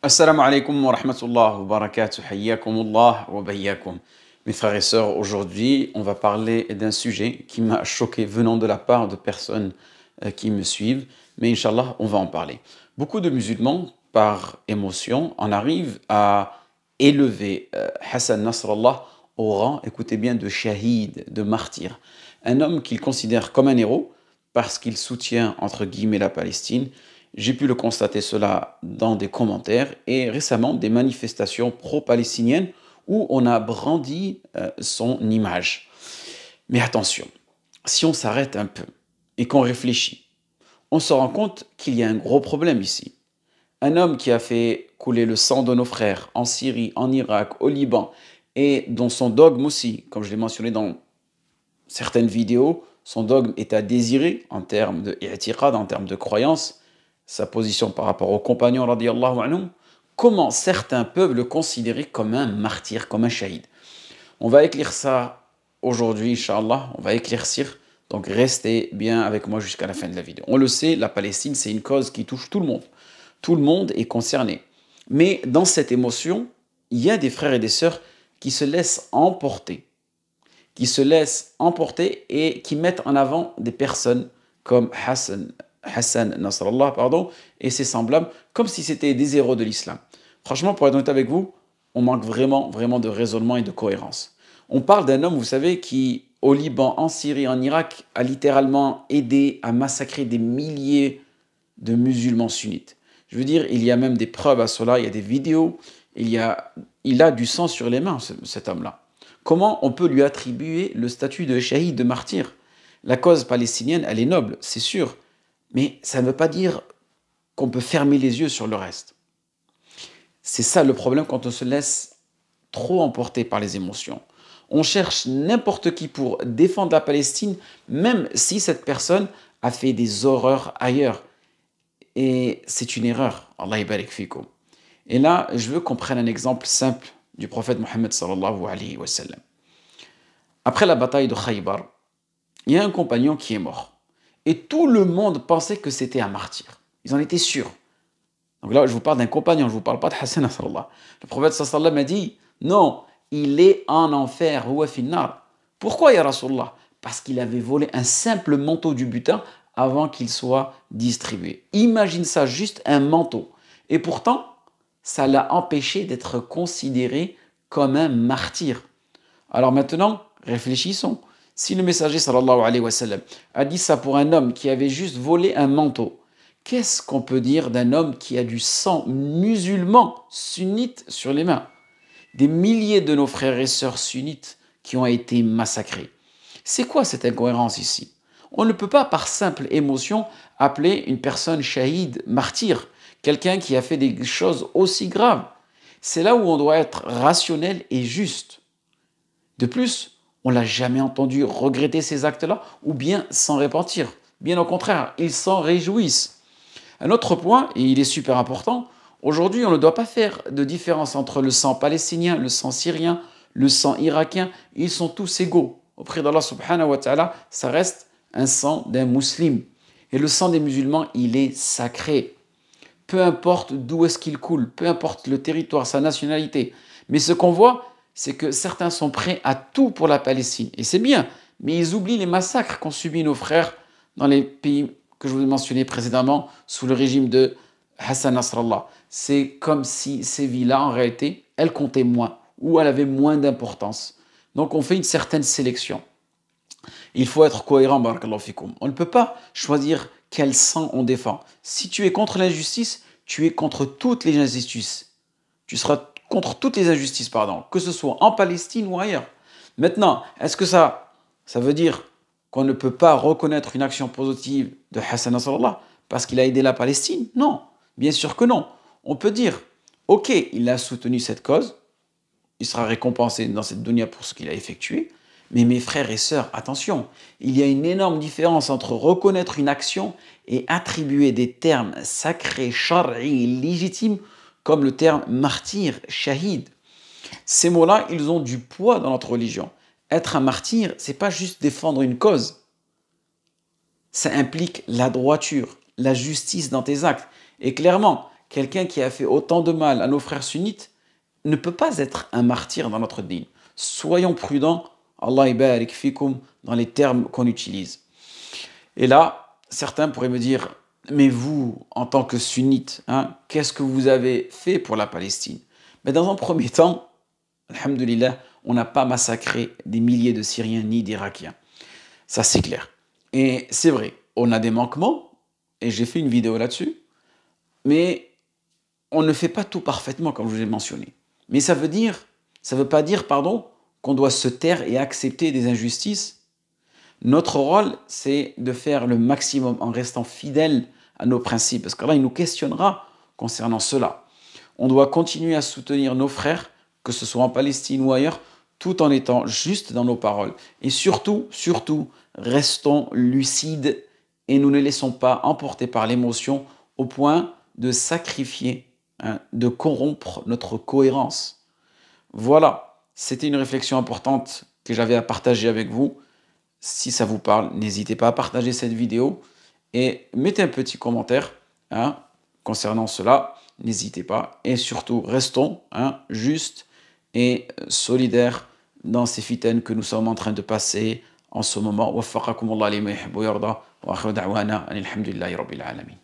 Assalamu alaikum wa rahmatullah wa barakatuh. Hayyakumullah wa bayyakum. Mes frères et sœurs, aujourd'hui, on va parler d'un sujet qui m'a choqué venant de la part de personnes qui me suivent. Mais Inch'Allah, on va en parler. Beaucoup de musulmans, par émotion, en arrivent à élever Hassan Nasrallah au rang, écoutez bien, de shahid, de martyr. Un homme qu'ils considèrent comme un héros parce qu'il soutient, entre guillemets, la Palestine. J'ai pu le constater cela dans des commentaires et récemment des manifestations pro-palestiniennes où on a brandi son image. Mais attention, si on s'arrête un peu et qu'on réfléchit, on se rend compte qu'il y a un gros problème ici. Un homme qui a fait couler le sang de nos frères en Syrie, en Irak, au Liban, et dont son dogme aussi, comme je l'ai mentionné dans certaines vidéos, son dogme est à désirer en termes de i'tiqad, en termes de croyance, sa position par rapport aux compagnons, radiyallahu anhu, comment certains peuvent le considérer comme un martyr, comme un shahid. On va éclaircir ça aujourd'hui, Inch'Allah, on va éclaircir, donc restez bien avec moi jusqu'à la fin de la vidéo. On le sait, la Palestine, c'est une cause qui touche tout le monde. Tout le monde est concerné. Mais dans cette émotion, il y a des frères et des sœurs qui se laissent emporter, et qui mettent en avant des personnes comme Hassan Nasrallah, et ses semblables, comme si c'était des héros de l'islam. Franchement, pour être honnête avec vous, on manque vraiment de raisonnement et de cohérence. On parle d'un homme, vous savez, qui, au Liban, en Syrie, en Irak, a littéralement aidé à massacrer des milliers de musulmans sunnites. Je veux dire, il y a même des preuves à cela, il y a des vidéos, il a du sang sur les mains, cet homme-là. Comment on peut lui attribuer le statut de shahid, de martyr? La cause palestinienne, elle est noble, c'est sûr, mais ça ne veut pas dire qu'on peut fermer les yeux sur le reste. C'est ça le problème quand on se laisse trop emporter par les émotions. On cherche n'importe qui pour défendre la Palestine, même si cette personne a fait des horreurs ailleurs. Et c'est une erreur. Allah barik fikum. Et là, je veux qu'on prenne un exemple simple du prophète Mohammed sallallahu alayhi wa sallam. Après la bataille de Khaybar, il y a un compagnon qui est mort. Et tout le monde pensait que c'était un martyr. Ils en étaient sûrs. Donc là, je vous parle d'un compagnon, je ne vous parle pas de Hassan Nasrallah. Le prophète sallallahu a dit, non, il est en enfer, huwa finnar. Pourquoi, ya Rasulallah? Parce qu'il avait volé un simple manteau du butin avant qu'il soit distribué. Imagine ça, juste un manteau. Et pourtant, ça l'a empêché d'être considéré comme un martyr. Alors maintenant, réfléchissons. Si le messager sallallahu alayhi wa sallam a dit ça pour un homme qui avait juste volé un manteau, qu'est-ce qu'on peut dire d'un homme qui a du sang musulman, sunnite, sur les mains? Des milliers de nos frères et sœurs sunnites qui ont été massacrés. C'est quoi cette incohérence ici? On ne peut pas par simple émotion appeler une personne shahid, martyr, quelqu'un qui a fait des choses aussi graves. C'est là où on doit être rationnel et juste. De plus, on ne l'a jamais entendu regretter ces actes-là ou bien s'en repentir. Bien au contraire, ils s'en réjouissent. Un autre point, et il est super important, aujourd'hui on ne doit pas faire de différence entre le sang palestinien, le sang syrien, le sang irakien. Ils sont tous égaux. Auprès d'Allah subhanahu wa ta'ala, ça reste un sang d'un musulman. Et le sang des musulmans, il est sacré. Peu importe d'où est-ce qu'il coule, peu importe le territoire, sa nationalité. Mais ce qu'on voit, c'est que certains sont prêts à tout pour la Palestine. Et c'est bien, mais ils oublient les massacres qu'ont subis nos frères dans les pays que je vous ai mentionnés précédemment, sous le régime de Hassan Nasrallah. C'est comme si ces vies-là, en réalité, elles comptaient moins, ou elles avaient moins d'importance. Donc on fait une certaine sélection. Il faut être cohérent, barakallahu fikoum. On ne peut pas choisir quel sang on défend. Si tu es contre l'injustice, tu es contre toutes les injustices. Tu seras contre toutes les injustices, que ce soit en Palestine ou ailleurs. Maintenant, est-ce que ça veut dire qu'on ne peut pas reconnaître une action positive de Hassan Nasrallah parce qu'il a aidé la Palestine? Non, bien sûr que non. On peut dire, ok, il a soutenu cette cause, il sera récompensé dans cette dunya pour ce qu'il a effectué, mais mes frères et sœurs, attention, il y a une énorme différence entre reconnaître une action et attribuer des termes sacrés, shar'i, légitimes, comme le terme martyr, shahid. Ces mots-là, ils ont du poids dans notre religion. Être un martyr, c'est pas juste défendre une cause. Ça implique la droiture, la justice dans tes actes. Et clairement, quelqu'un qui a fait autant de mal à nos frères sunnites ne peut pas être un martyr dans notre dîn. Soyons prudents, Allah ibarik fikum, dans les termes qu'on utilise. Et là, certains pourraient me dire, mais vous, en tant que sunnite, hein, qu'est-ce que vous avez fait pour la Palestine? Mais dans un premier temps, alhamdoulilah, on n'a pas massacré des milliers de Syriens ni d'Irakiens. Ça, c'est clair. Et c'est vrai, on a des manquements, et j'ai fait une vidéo là-dessus, mais on ne fait pas tout parfaitement, comme je vous ai mentionné. Mais ça veut pas dire, pardon, qu'on doit se taire et accepter des injustices. Notre rôle, c'est de faire le maximum en restant fidèle à nos principes, parce qu'Allah, il nous questionnera concernant cela. On doit continuer à soutenir nos frères, que ce soit en Palestine ou ailleurs, tout en étant juste dans nos paroles. Et surtout, restons lucides et nous ne laissons pas emporter par l'émotion au point de sacrifier, hein, de corrompre notre cohérence. Voilà, c'était une réflexion importante que j'avais à partager avec vous. Si ça vous parle, n'hésitez pas à partager cette vidéo et mettez un petit commentaire, hein, concernant cela. N'hésitez pas. Et surtout, restons, hein, justes et solidaires dans ces fitaines que nous sommes en train de passer en ce moment. Waffaqakumullah lima yuhibbu wa yarda. Wa akhiru da'wana anil hamdulillahi rabbil alamin.